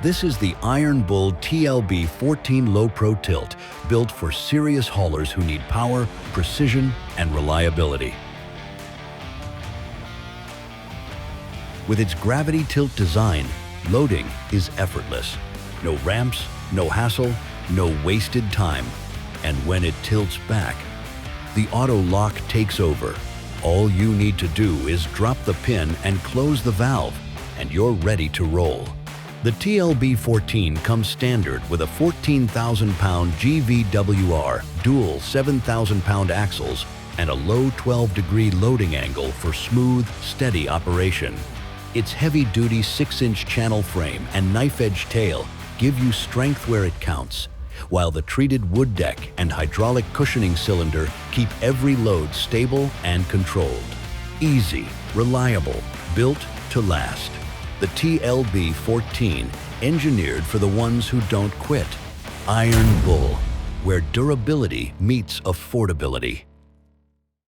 This is the Iron Bull TLB14 Low Pro Tilt, built for serious haulers who need power, precision, and reliability. With its gravity tilt design, loading is effortless. No ramps, no hassle, no wasted time. And when it tilts back, the auto lock takes over. All you need to do is drop the pin and close the valve, and you're ready to roll. The TLB14 comes standard with a 14,000-pound GVWR dual 7,000-pound axles and a low 12-degree loading angle for smooth, steady operation. Its heavy-duty 6-inch channel frame and knife-edge tail give you strength where it counts, while the treated wood deck and hydraulic cushioning cylinder keep every load stable and controlled. Easy, reliable, built to last. The TLB14, engineered for the ones who don't quit. Iron Bull, where durability meets affordability.